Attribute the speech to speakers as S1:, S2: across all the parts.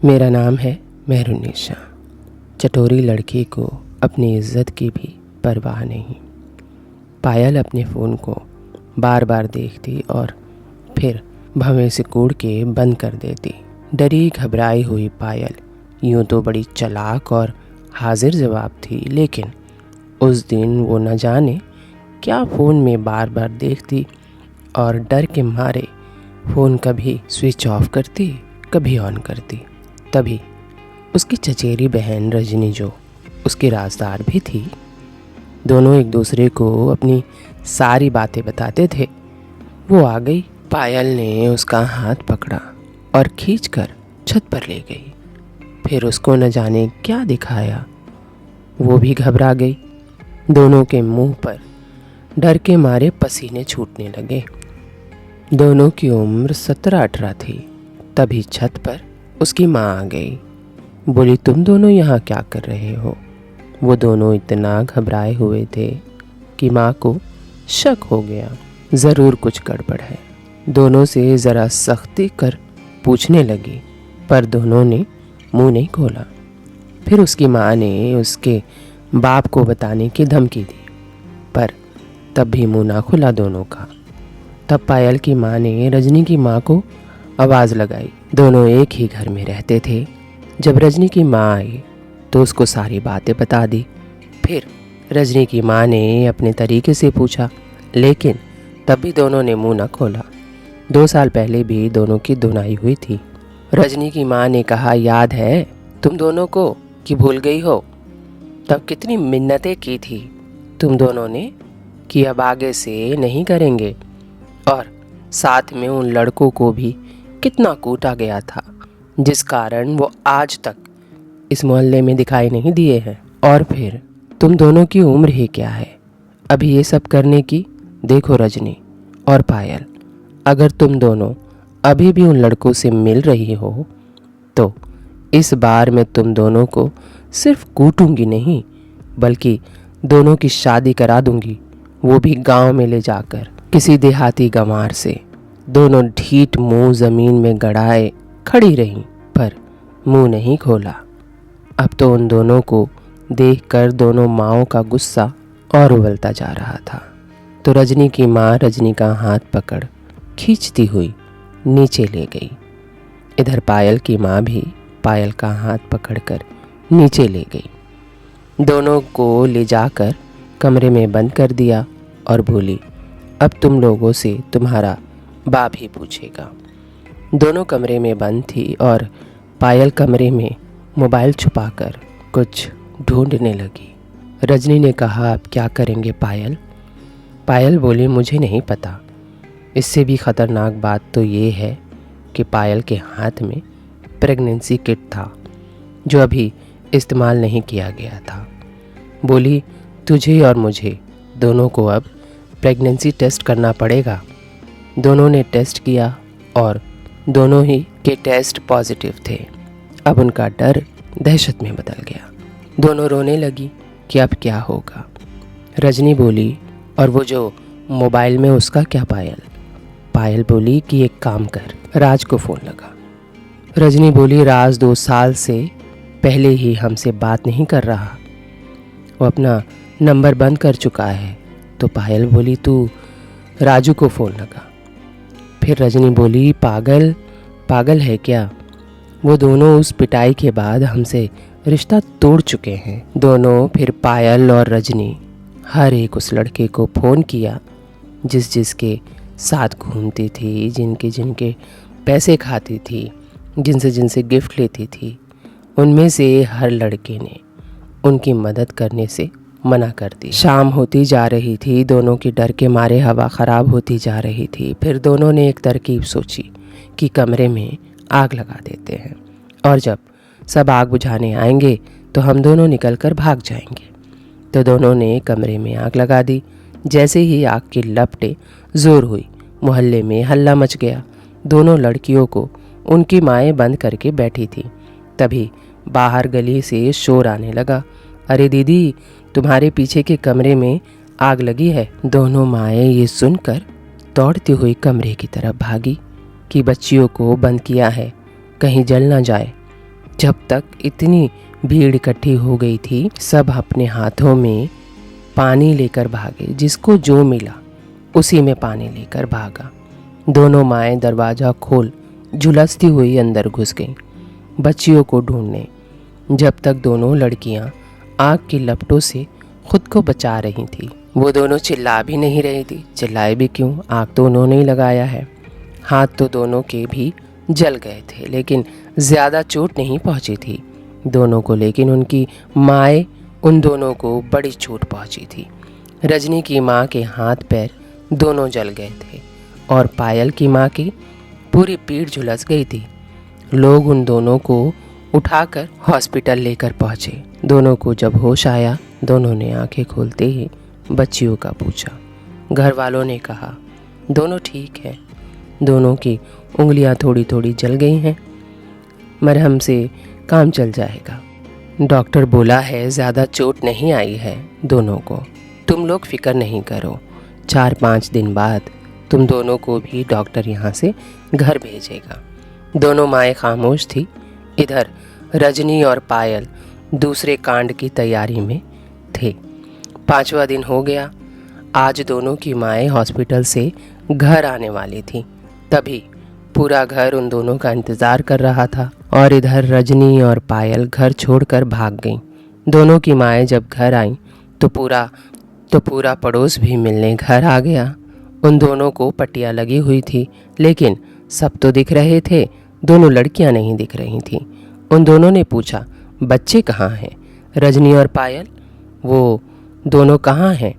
S1: मेरा नाम है मेहरुन्निसा। चटोरी लड़की को अपनी इज्जत की भी परवाह नहीं। पायल अपने फ़ोन को बार बार देखती और फिर भवें से कूड़ के बंद कर देती। डरी घबराई हुई पायल यूं तो बड़ी चालाक और हाजिर जवाब थी, लेकिन उस दिन वो न जाने क्या फ़ोन में बार बार देखती और डर के मारे फ़ोन कभी स्विच ऑफ करती, कभी ऑन करती। तभी उसकी चचेरी बहन रजनी, जो उसकी राजदार भी थी, दोनों एक दूसरे को अपनी सारी बातें बताते थे, वो आ गई। पायल ने उसका हाथ पकड़ा और खींचकर छत पर ले गई। फिर उसको न जाने क्या दिखाया, वो भी घबरा गई। दोनों के मुंह पर डर के मारे पसीने छूटने लगे। दोनों की उम्र 17-18 थी। तभी छत पर उसकी माँ आ गई। बोली, तुम दोनों यहाँ क्या कर रहे हो? वो दोनों इतना घबराए हुए थे कि माँ को शक हो गया, ज़रूर कुछ गड़बड़ है। दोनों से ज़रा सख्ती कर पूछने लगी, पर दोनों ने मुंह नहीं खोला। फिर उसकी माँ ने उसके बाप को बताने की धमकी दी, पर तब भी मुंह ना खुला दोनों का। तब पायल की माँ ने रजनी की माँ को आवाज़ लगाई। दोनों एक ही घर में रहते थे। जब रजनी की माँ आई तो उसको सारी बातें बता दी। फिर रजनी की माँ ने अपने तरीके से पूछा, लेकिन तब भी दोनों ने मुंह न खोला। 2 साल पहले भी दोनों की धुनाई हुई थी। रजनी की माँ ने कहा, याद है तुम दोनों को कि भूल गई हो? तब कितनी मिन्नतें की थी तुम दोनों ने कि अब आगे से नहीं करेंगे, और साथ में उन लड़कों को भी कितना कूटा गया था, जिस कारण वो आज तक इस मोहल्ले में दिखाई नहीं दिए हैं। और फिर तुम दोनों की उम्र ही क्या है अभी ये सब करने की? देखो रजनी और पायल, अगर तुम दोनों अभी भी उन लड़कों से मिल रही हो तो इस बार मैं तुम दोनों को सिर्फ कूटूंगी नहीं, बल्कि दोनों की शादी करा दूंगी, वो भी गांव में ले जाकर किसी देहाती गंवार से। दोनों ढीठ मुंह ज़मीन में गड़ाए खड़ी रहीं, पर मुंह नहीं खोला। अब तो उन दोनों को देखकर दोनों माँओं का गुस्सा और उबलता जा रहा था। तो रजनी की माँ रजनी का हाथ पकड़ खींचती हुई नीचे ले गई। इधर पायल की माँ भी पायल का हाथ पकड़कर नीचे ले गई। दोनों को ले जाकर कमरे में बंद कर दिया और बोली, अब तुम लोगों से तुम्हारा बाप ही पूछेगा। दोनों कमरे में बंद थी और पायल कमरे में मोबाइल छुपाकर कुछ ढूंढने लगी। रजनी ने कहा, अब क्या करेंगे पायल? पायल बोली, मुझे नहीं पता। इससे भी ख़तरनाक बात तो ये है कि पायल के हाथ में प्रेगनेंसी किट था, जो अभी इस्तेमाल नहीं किया गया था। बोली, तुझे और मुझे दोनों को अब प्रेगनेंसी टेस्ट करना पड़ेगा। दोनों ने टेस्ट किया और दोनों ही के टेस्ट पॉजिटिव थे। अब उनका डर दहशत में बदल गया। दोनों रोने लगी कि अब क्या होगा। रजनी बोली, और वो जो मोबाइल में उसका क्या? पायल बोली कि एक काम कर, राज को फ़ोन लगा। रजनी बोली, राज 2 साल से पहले ही हमसे बात नहीं कर रहा, वो अपना नंबर बंद कर चुका है। तो पायल बोली, तू राजू को फ़ोन लगा। फिर रजनी बोली, पागल है क्या? वो दोनों उस पिटाई के बाद हमसे रिश्ता तोड़ चुके हैं। दोनों फिर पायल और रजनी हर एक उस लड़के को फ़ोन किया जिसके साथ घूमती थी, जिनके पैसे खाती थी, जिनसे गिफ्ट लेती थी। उनमें से हर लड़के ने उनकी मदद करने से मना कर दी। शाम होती जा रही थी। दोनों की डर के मारे हवा ख़राब होती जा रही थी। फिर दोनों ने एक तरकीब सोची कि कमरे में आग लगा देते हैं, और जब सब आग बुझाने आएंगे तो हम दोनों निकलकर भाग जाएंगे। तो दोनों ने कमरे में आग लगा दी। जैसे ही आग की लपटें ज़ोर हुई, मोहल्ले में हल्ला मच गया। दोनों लड़कियों को उनकी माएँ बंद करके बैठी थी। तभी बाहर गली से शोर आने लगा, अरे दीदी, तुम्हारे पीछे के कमरे में आग लगी है। दोनों माएँ ये सुनकर दौड़ती हुई कमरे की तरफ भागी कि बच्चियों को बंद किया है, कहीं जल ना जाए। जब तक इतनी भीड़ इकट्ठी हो गई थी, सब अपने हाथों में पानी लेकर भागे। जिसको जो मिला उसी में पानी लेकर भागा। दोनों माएँ दरवाज़ा खोल झुलसती हुई अंदर घुस गईं बच्चियों को ढूंढने। जब तक दोनों लड़कियां आग की लपटों से खुद को बचा रही थी। वो दोनों चिल्ला भी नहीं रही थी। चिल्लाए भी क्यों, आग तो उन्होंने ही लगाया है। हाथ तो दोनों के भी जल गए थे, लेकिन ज़्यादा चोट नहीं पहुंची थी दोनों को। लेकिन उनकी माएँ उन दोनों को बड़ी चोट पहुंची थी। रजनी की माँ के हाथ पैर दोनों जल गए थे और पायल की माँ की पूरी पीठ झुलस गई थी। लोग उन दोनों को उठाकर हॉस्पिटल लेकर पहुँचे। दोनों को जब होश आया, दोनों ने आंखें खोलते ही बच्चियों का पूछा। घर वालों ने कहा दोनों ठीक है, दोनों की उंगलियां थोड़ी थोड़ी जल गई हैं, मरहम से काम चल जाएगा। डॉक्टर बोला है ज़्यादा चोट नहीं आई है दोनों को, तुम लोग फिक्र नहीं करो। 4-5 दिन बाद तुम दोनों को भी डॉक्टर यहाँ से घर भेजेगा। दोनों माएँ खामोश थी। इधर रजनी और पायल दूसरे कांड की तैयारी में थे। 5वां दिन हो गया। आज दोनों की माएँ हॉस्पिटल से घर आने वाली थी। तभी पूरा घर उन दोनों का इंतज़ार कर रहा था और इधर रजनी और पायल घर छोड़कर भाग गईं। दोनों की माएँ जब घर आईं तो पूरा पड़ोस भी मिलने घर आ गया। उन दोनों को पट्टियाँ लगी हुई थी, लेकिन सब तो दिख रहे थे, दोनों लड़कियां नहीं दिख रही थीं। उन दोनों ने पूछा बच्चे कहाँ हैं? रजनी और पायल, वो दोनों कहाँ हैं?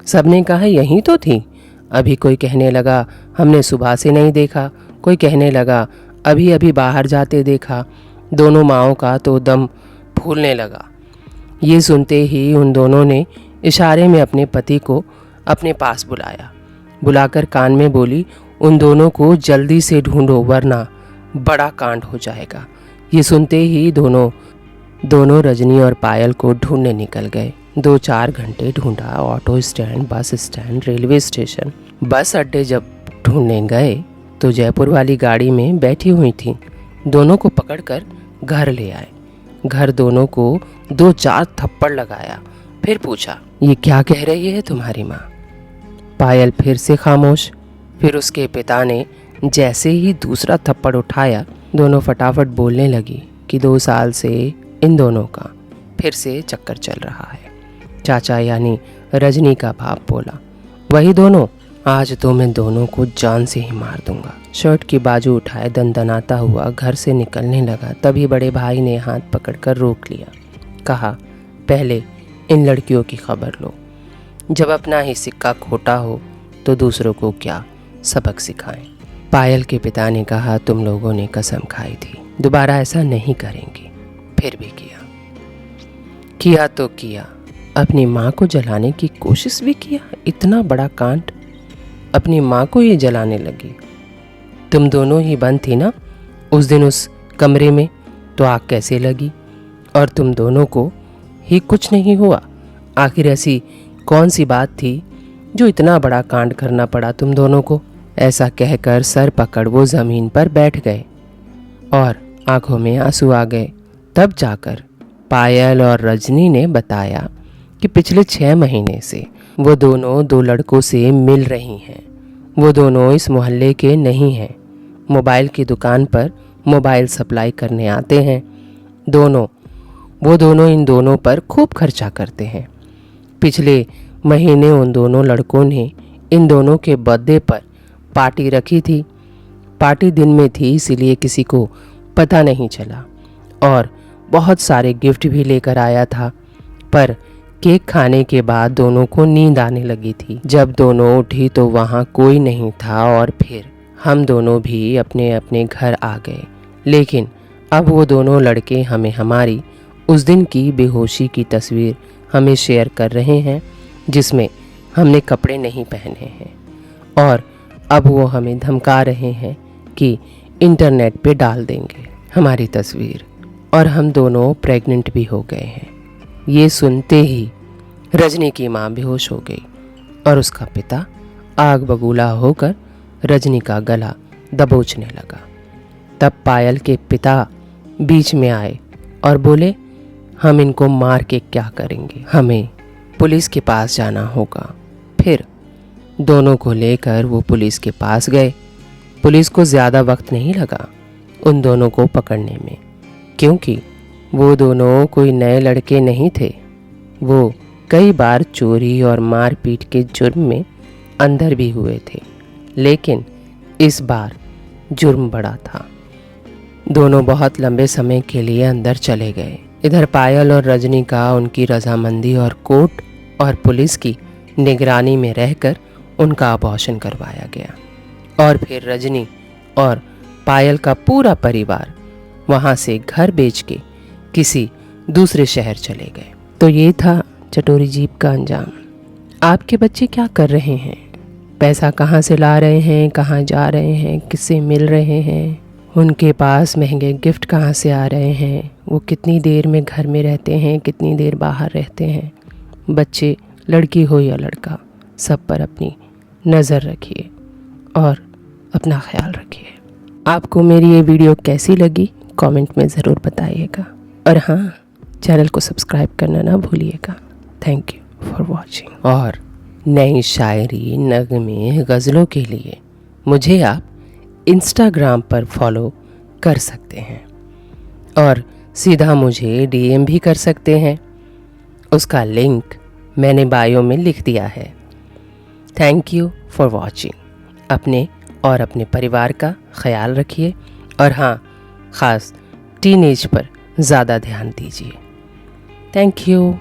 S1: सबने कहा यहीं तो थी। अभी कोई कहने लगा हमने सुबह से नहीं देखा, कोई कहने लगा अभी अभी बाहर जाते देखा। दोनों माँओं का तो दम फूलने लगा। ये सुनते ही उन दोनों ने इशारे में अपने पति को अपने पास बुलाया। बुलाकर कान में बोली उन दोनों को जल्दी से ढूंढो, वरना बड़ा कांड हो जाएगा। ये सुनते ही दोनों रजनी और पायल को ढूंढने निकल गए। 2-4 घंटे ढूंढा। Auto stand, bus stand, railway station, बस अड्डे जब ढूंढने गए तो जयपुर वाली गाड़ी में बैठी हुई थी। दोनों को पकड़कर घर ले आए। घर दोनों को 2-4 थप्पड़ लगाया। फिर पूछा ये क्या कह रही है तुम्हारी माँ? पायल फिर से खामोश। फिर उसके पिता ने जैसे ही दूसरा थप्पड़ उठाया, दोनों फटाफट बोलने लगी कि 2 साल से इन दोनों का फिर से चक्कर चल रहा है। चाचा यानी रजनी का बाप बोला वही दोनों, आज तो मैं दोनों को जान से ही मार दूंगा। शर्ट की बाजू उठाए दनदनाता हुआ घर से निकलने लगा। तभी बड़े भाई ने हाथ पकड़कर रोक लिया। कहा पहले इन लड़कियों की खबर लो, जब अपना ही सिक्का खोटा हो तो दूसरों को क्या सबक सिखाएं। पायल के पिता ने कहा तुम लोगों ने कसम खाई थी दोबारा ऐसा नहीं करेंगे, फिर भी किया तो किया। अपनी माँ को जलाने की कोशिश भी किया। इतना बड़ा कांड, अपनी माँ को ही जलाने लगी। तुम दोनों ही बंद थी ना उस दिन उस कमरे में, तो आग कैसे लगी? और तुम दोनों को ही कुछ नहीं हुआ? आखिर ऐसी कौन सी बात थी जो इतना बड़ा कांड करना पड़ा तुम दोनों को? ऐसा कहकर सर पकड़ वो ज़मीन पर बैठ गए और आंखों में आंसू आ गए। तब जाकर पायल और रजनी ने बताया कि पिछले 6 महीने से वो दोनों 2 लड़कों से मिल रही हैं। वो दोनों इस मोहल्ले के नहीं हैं। मोबाइल की दुकान पर मोबाइल सप्लाई करने आते हैं। वो दोनों इन दोनों पर खूब खर्चा करते हैं। पिछले महीने उन दोनों लड़कों ने इन दोनों के बर्थडे पर पार्टी रखी थी। पार्टी दिन में थी, इसीलिए किसी को पता नहीं चला और बहुत सारे गिफ्ट भी लेकर आया था। पर केक खाने के बाद दोनों को नींद आने लगी थी। जब दोनों उठी तो वहाँ कोई नहीं था और फिर हम दोनों भी अपने अपने घर आ गए। लेकिन अब वो दोनों लड़के हमें हमारी उस दिन की बेहोशी की तस्वीर हमें शेयर कर रहे हैं, जिसमें हमने कपड़े नहीं पहने हैं, और अब वो हमें धमका रहे हैं कि इंटरनेट पे डाल देंगे हमारी तस्वीर, और हम दोनों प्रेग्नेंट भी हो गए हैं। ये सुनते ही रजनी की माँ बेहोश हो गई और उसका पिता आग बबूला होकर रजनी का गला दबोचने लगा। तब पायल के पिता बीच में आए और बोले, हम इनको मार के क्या करेंगे, हमें पुलिस के पास जाना होगा। फिर दोनों को लेकर वो पुलिस के पास गए। पुलिस को ज़्यादा वक्त नहीं लगा उन दोनों को पकड़ने में, क्योंकि वो दोनों कोई नए लड़के नहीं थे। वो कई बार चोरी और मारपीट के जुर्म में अंदर भी हुए थे, लेकिन इस बार जुर्म बड़ा था। दोनों बहुत लंबे समय के लिए अंदर चले गए। इधर पायल और रजनी का उनकी रजामंदी और कोर्ट और पुलिस की निगरानी में रहकर उनका अबॉर्शन करवाया गया। और फिर रजनी और पायल का पूरा परिवार वहाँ से घर बेच के किसी दूसरे शहर चले गए। तो ये था चटोरी जीप का अंजाम। आपके बच्चे क्या कर रहे हैं? पैसा कहाँ से ला रहे हैं, कहाँ जा रहे हैं, किससे मिल रहे हैं, उनके पास महंगे गिफ्ट कहाँ से आ रहे हैं, वो कितनी देर में घर में रहते हैं, कितनी देर बाहर रहते हैं। बच्चे, लड़की हो या लड़का, सब पर अपनी नज़र रखिए और अपना ख्याल रखिए। आपको मेरी ये वीडियो कैसी लगी कमेंट में ज़रूर बताइएगा, और हाँ, चैनल को सब्सक्राइब करना ना भूलिएगा। Thank you for watching. और नई शायरी, नगमे, गज़लों के लिए मुझे आप इंस्टाग्राम पर फॉलो कर सकते हैं और सीधा मुझे डीएम भी कर सकते हैं। उसका लिंक मैंने बायो में लिख दिया है। Thank you for watching. अपने और अपने परिवार का ख्याल रखिए, और हाँ, ख़ास टीनेज पर ज़्यादा ध्यान दीजिए। Thank you.